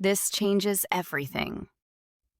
This changes everything.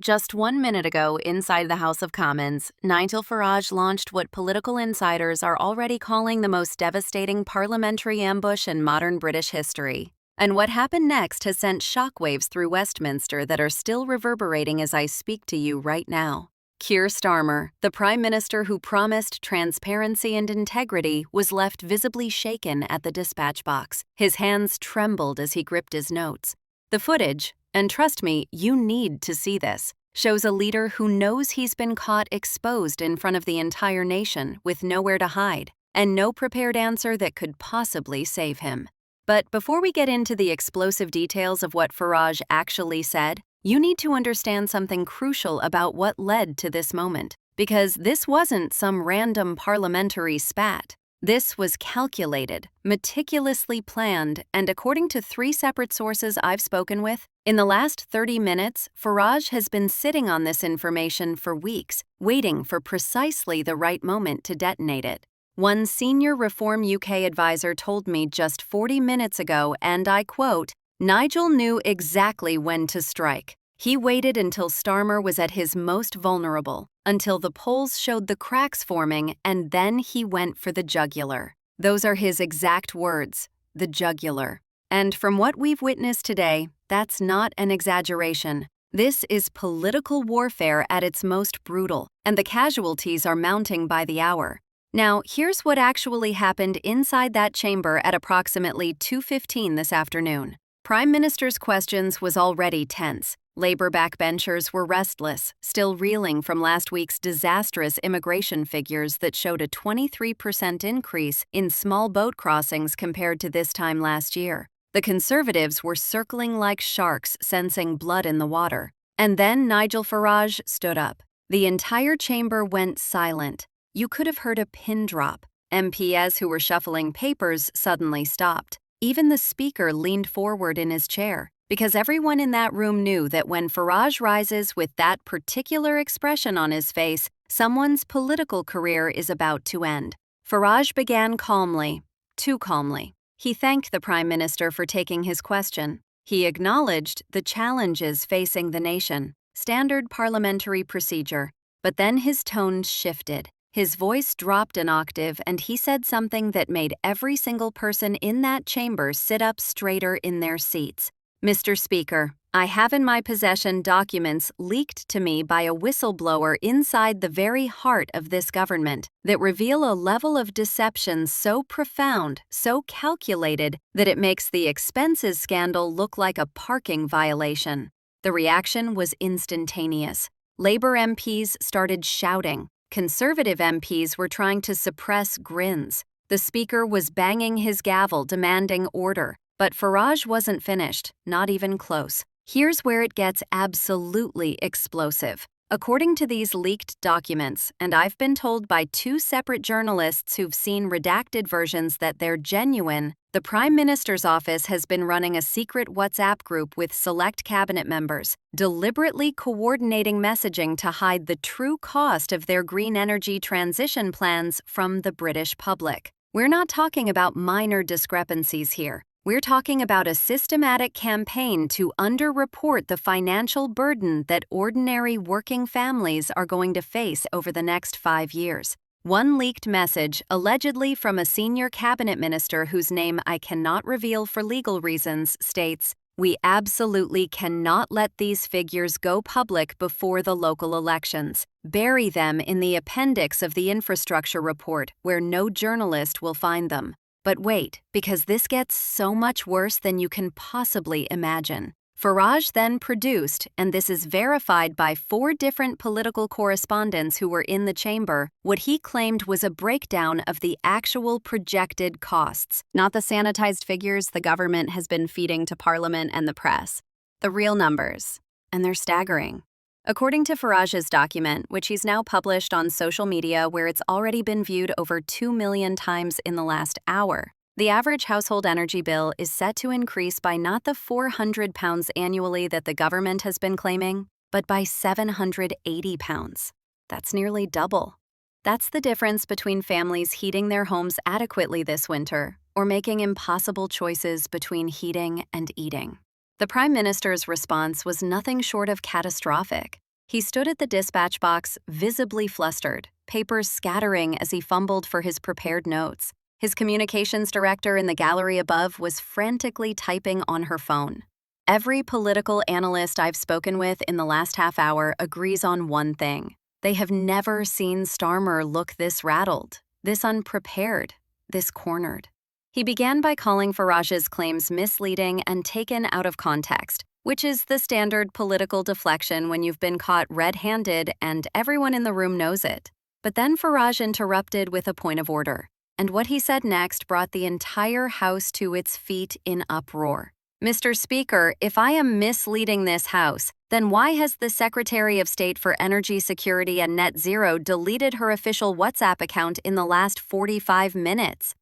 Just 1 minute ago, inside the House of Commons, Nigel Farage launched what political insiders are already calling the most devastating parliamentary ambush in modern British history. And what happened next has sent shockwaves through Westminster that are still reverberating as I speak to you right now. Keir Starmer, the Prime Minister who promised transparency and integrity, was left visibly shaken at the dispatch box. His hands trembled as he gripped his notes. The footage, and trust me, you need to see this, shows a leader who knows he's been caught exposed in front of the entire nation with nowhere to hide and no prepared answer that could possibly save him. But before we get into the explosive details of what Farage actually said, you need to understand something crucial about what led to this moment, because this wasn't some random parliamentary spat. This was calculated, meticulously planned, and according to 3 separate sources I've spoken with, in the last 30 minutes, Farage has been sitting on this information for weeks, waiting for precisely the right moment to detonate it. One senior Reform UK advisor told me just 40 minutes ago, and I quote, "Nigel knew exactly when to strike. He waited until Starmer was at his most vulnerable, until the polls showed the cracks forming, and then he went for the jugular." Those are his exact words, the jugular. And from what we've witnessed today, that's not an exaggeration. This is political warfare at its most brutal, and the casualties are mounting by the hour. Now, here's what actually happened inside that chamber at approximately 2:15 this afternoon. Prime Minister's questions was already tense. Labour backbenchers were restless, still reeling from last week's disastrous immigration figures that showed a 23% increase in small boat crossings compared to this time last year. The Conservatives were circling like sharks, sensing blood in the water. And then Nigel Farage stood up. The entire chamber went silent. You could have heard a pin drop. MPs who were shuffling papers suddenly stopped. Even the speaker leaned forward in his chair, because everyone in that room knew that when Farage rises with that particular expression on his face, someone's political career is about to end. Farage began calmly, too calmly. He thanked the Prime Minister for taking his question. He acknowledged the challenges facing the nation, standard parliamentary procedure. But then his tone shifted. His voice dropped an octave, and he said something that made every single person in that chamber sit up straighter in their seats. "Mr. Speaker, I have in my possession documents leaked to me by a whistleblower inside the very heart of this government that reveal a level of deception so profound, so calculated, that it makes the expenses scandal look like a parking violation." The reaction was instantaneous. Labour MPs started shouting. Conservative MPs were trying to suppress grins. The Speaker was banging his gavel, demanding order. But Farage wasn't finished, not even close. Here's where it gets absolutely explosive. According to these leaked documents, and I've been told by 2 separate journalists who've seen redacted versions that they're genuine, the Prime Minister's office has been running a secret WhatsApp group with select cabinet members, deliberately coordinating messaging to hide the true cost of their green energy transition plans from the British public. We're not talking about minor discrepancies here. We're talking about a systematic campaign to underreport the financial burden that ordinary working families are going to face over the next 5 years. One leaked message, allegedly from a senior cabinet minister whose name I cannot reveal for legal reasons, states, "We absolutely cannot let these figures go public before the local elections. Bury them in the appendix of the infrastructure report where no journalist will find them." But wait, because this gets so much worse than you can possibly imagine. Farage then produced, and this is verified by 4 different political correspondents who were in the chamber, what he claimed was a breakdown of the actual projected costs, not the sanitized figures the government has been feeding to Parliament and the press. The real numbers. And they're staggering. According to Farage's document, which he's now published on social media where it's already been viewed over 2 million times in the last hour, the average household energy bill is set to increase by not the £400 annually that the government has been claiming, but by £780. That's nearly double. That's the difference between families heating their homes adequately this winter or making impossible choices between heating and eating. The Prime Minister's response was nothing short of catastrophic. He stood at the dispatch box, visibly flustered, papers scattering as he fumbled for his prepared notes. His communications director in the gallery above was frantically typing on her phone. Every political analyst I've spoken with in the last half hour agrees on one thing. They have never seen Starmer look this rattled, this unprepared, this cornered. He began by calling Farage's claims misleading and taken out of context, which is the standard political deflection when you've been caught red-handed and everyone in the room knows it. But then Farage interrupted with a point of order, and what he said next brought the entire House to its feet in uproar. Mr. Speaker, if I am misleading this House, then why has the Secretary of State for Energy Security and Net Zero deleted her official WhatsApp account in the last 45 minutes?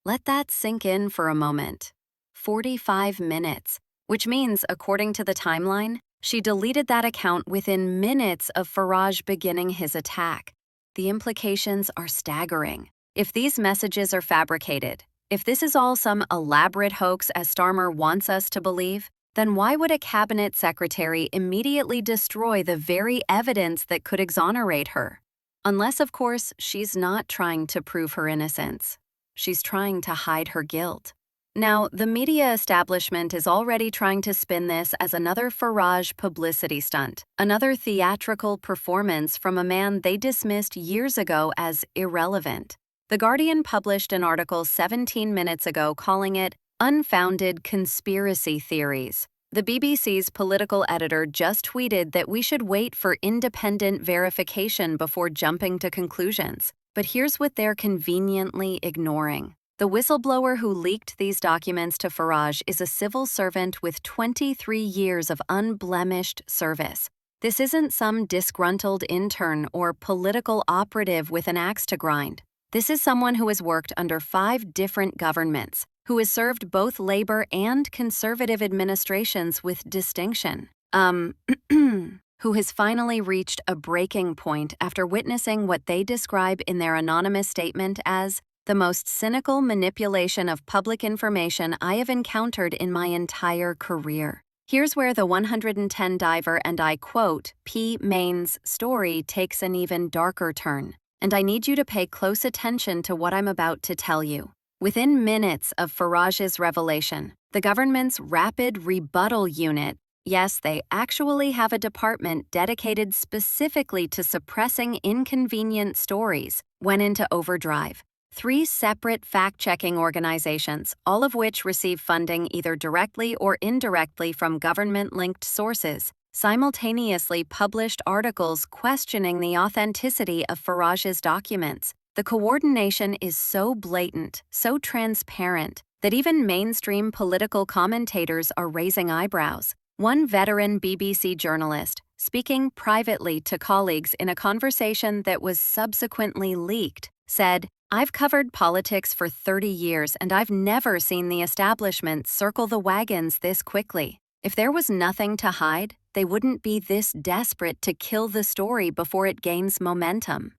Let that sink in for a moment. 45 minutes, which means, according to the timeline, she deleted that account within minutes of Farage beginning his attack. The implications are staggering. If these messages are fabricated, if this is all some elaborate hoax as Starmer wants us to believe, then why would a cabinet secretary immediately destroy the very evidence that could exonerate her? Unless, of course, she's not trying to prove her innocence. She's trying to hide her guilt. Now, the media establishment is already trying to spin this as another Farage publicity stunt, another theatrical performance from a man they dismissed years ago as irrelevant. The Guardian published an article 17 minutes ago calling it unfounded conspiracy theories. The BBC's political editor just tweeted that we should wait for independent verification before jumping to conclusions. But here's what they're conveniently ignoring. The whistleblower who leaked these documents to Farage is a civil servant with 23 years of unblemished service. This isn't some disgruntled intern or political operative with an axe to grind. This is someone who has worked under 5 different governments, who has served both Labor and Conservative administrations with distinction. Who has finally reached a breaking point after witnessing what they describe in their anonymous statement as the most cynical manipulation of public information I have encountered in my entire career. Here's where the 110 diver and I quote, P. Main's story takes an even darker turn. And I need you to pay close attention to what I'm about to tell you. Within minutes of Farage's revelation, the government's Rapid Rebuttal Unit, yes, they actually have a department dedicated specifically to suppressing inconvenient stories, went into overdrive. 3 separate fact-checking organizations, all of which receive funding either directly or indirectly from government-linked sources, simultaneously published articles questioning the authenticity of Farage's documents. The coordination is so blatant, so transparent, that even mainstream political commentators are raising eyebrows. One veteran BBC journalist, speaking privately to colleagues in a conversation that was subsequently leaked, said, I've covered politics for 30 years and I've never seen the establishment circle the wagons this quickly. If there was nothing to hide, they wouldn't be this desperate to kill the story before it gains momentum.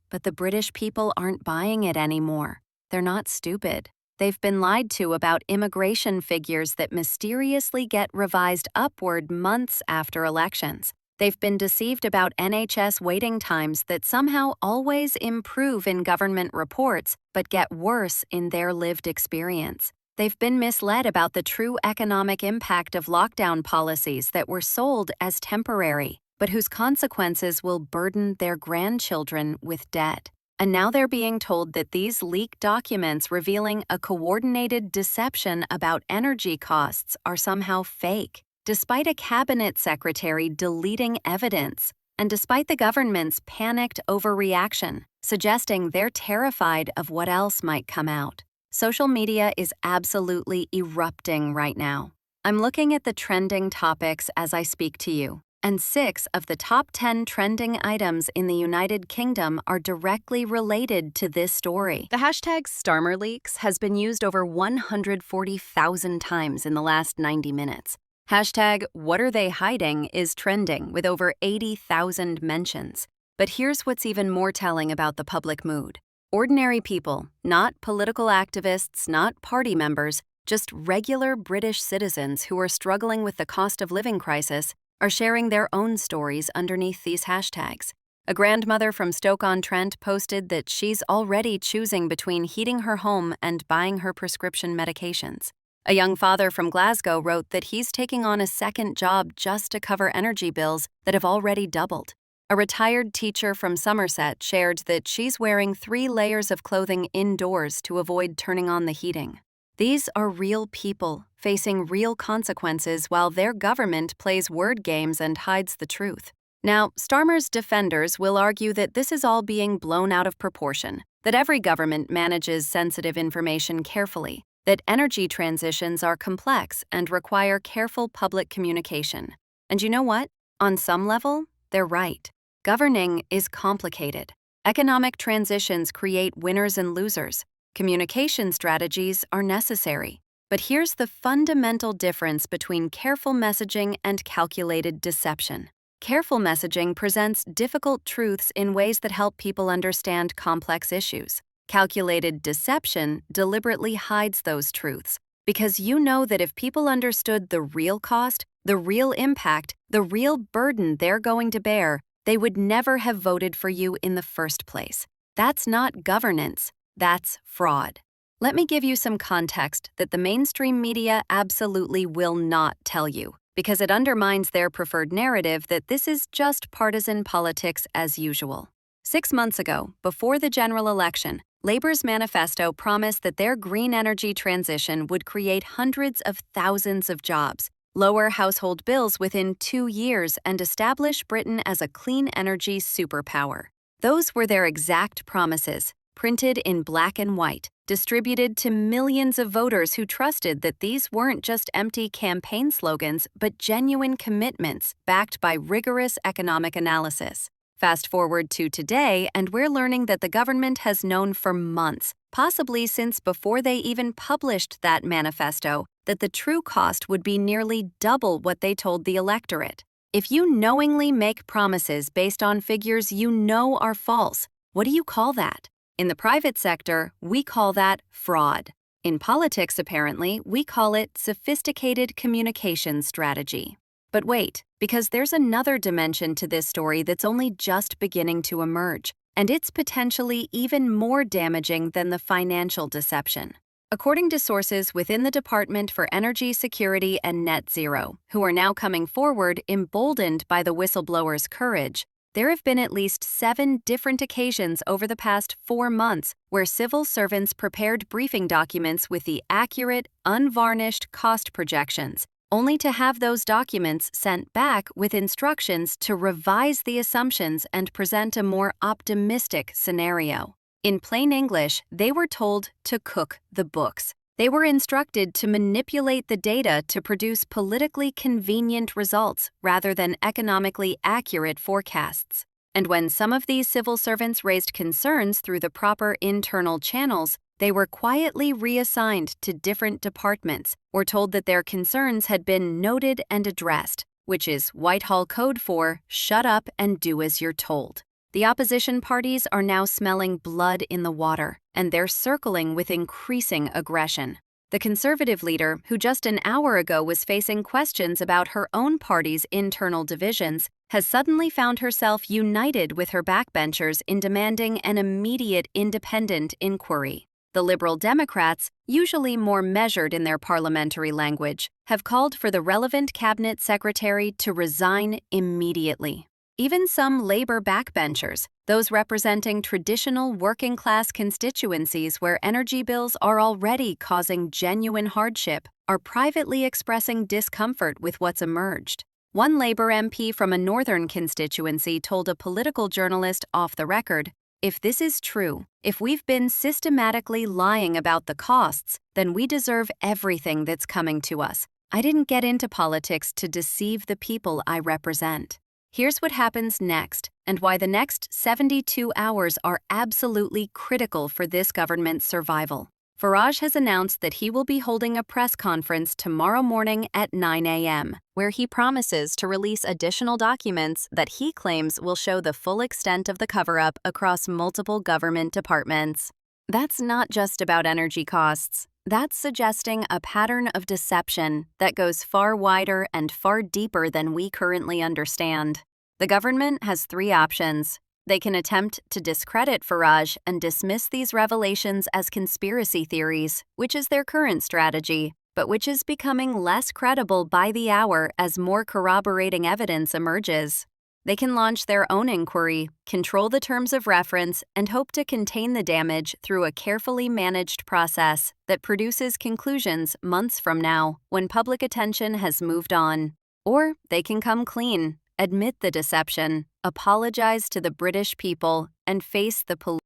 But the British people aren't buying it anymore. They're not stupid. They've been lied to about immigration figures that mysteriously get revised upward months after elections. They've been deceived about NHS waiting times that somehow always improve in government reports but get worse in their lived experience. They've been misled about the true economic impact of lockdown policies that were sold as temporary, but whose consequences will burden their grandchildren with debt. And now they're being told that these leaked documents revealing a coordinated deception about energy costs are somehow fake, despite a cabinet secretary deleting evidence, and despite the government's panicked overreaction, suggesting they're terrified of what else might come out. Social media is absolutely erupting right now. I'm looking at the trending topics as I speak to you. And 6 of the top 10 trending items in the United Kingdom are directly related to this story. The hashtag StarmerLeaks has been used over 140,000 times in the last 90 minutes. Hashtag What Are They Hiding is trending with over 80,000 mentions. But here's what's even more telling about the public mood. Ordinary people, not political activists, not party members, Just regular British citizens who are struggling with the cost of living crisis are sharing their own stories underneath these hashtags. A grandmother from Stoke-on-Trent posted that she's already choosing between heating her home and buying her prescription medications. A young father from Glasgow wrote that he's taking on a second job just to cover energy bills that have already doubled. A retired teacher from Somerset shared that she's wearing 3 layers of clothing indoors to avoid turning on the heating. These are real people facing real consequences while their government plays word games and hides the truth. Now, Starmer's defenders will argue that this is all being blown out of proportion, that every government manages sensitive information carefully, that energy transitions are complex and require careful public communication. And you know what? On some level, they're right. Governing is complicated. Economic transitions create winners and losers. Communication strategies are necessary. But here's the fundamental difference between careful messaging and calculated deception. Careful messaging presents difficult truths in ways that help people understand complex issues. Calculated deception deliberately hides those truths, because you know that if people understood the real cost, the real impact, the real burden they're going to bear, they would never have voted for you in the first place. That's not governance. That's fraud. Let me give you some context that the mainstream media absolutely will not tell you, because it undermines their preferred narrative that this is just partisan politics as usual. 6 months ago, before the general election, Labour's manifesto promised that their green energy transition would create hundreds of thousands of jobs, lower household bills within 2 years, and establish Britain as a clean energy superpower. Those were their exact promises, printed in black and white, distributed to millions of voters who trusted that these weren't just empty campaign slogans, but genuine commitments backed by rigorous economic analysis. Fast forward to today, and we're learning that the government has known for months, possibly since before they even published that manifesto, that the true cost would be nearly double what they told the electorate. If you knowingly make promises based on figures you know are false, what do you call that? In the private sector, we call that fraud. In politics, apparently, we call it sophisticated communication strategy. But wait, because there's another dimension to this story that's only just beginning to emerge, and it's potentially even more damaging than the financial deception. According to sources within the Department for Energy Security and Net Zero, who are now coming forward emboldened by the whistleblower's courage, there have been at least 7 different occasions over the past 4 months where civil servants prepared briefing documents with the accurate, unvarnished cost projections, only to have those documents sent back with instructions to revise the assumptions and present a more optimistic scenario. In plain English, they were told to cook the books. They were instructed to manipulate the data to produce politically convenient results rather than economically accurate forecasts. And when some of these civil servants raised concerns through the proper internal channels, they were quietly reassigned to different departments or told that their concerns had been noted and addressed, which is Whitehall code for shut up and do as you're told. The opposition parties are now smelling blood in the water, and they're circling with increasing aggression. The Conservative leader, who just an hour ago was facing questions about her own party's internal divisions, has suddenly found herself united with her backbenchers in demanding an immediate independent inquiry. The Liberal Democrats, usually more measured in their parliamentary language, have called for the relevant cabinet secretary to resign immediately. Even some Labour backbenchers, those representing traditional working-class constituencies where energy bills are already causing genuine hardship, are privately expressing discomfort with what's emerged. One Labour MP from a northern constituency told a political journalist off the record, "If this is true, if we've been systematically lying about the costs, then we deserve everything that's coming to us. I didn't get into politics to deceive the people I represent." Here's what happens next, and why the next 72 hours are absolutely critical for this government's survival. Farage has announced that he will be holding a press conference tomorrow morning at 9 a.m., where he promises to release additional documents that he claims will show the full extent of the cover-up across multiple government departments. That's not just about energy costs. That's suggesting a pattern of deception that goes far wider and far deeper than we currently understand. The government has three options. They can attempt to discredit Farage and dismiss these revelations as conspiracy theories, which is their current strategy, but which is becoming less credible by the hour as more corroborating evidence emerges. They can launch their own inquiry, control the terms of reference, and hope to contain the damage through a carefully managed process that produces conclusions months from now when public attention has moved on. Or they can come clean, admit the deception, apologize to the British people, and face the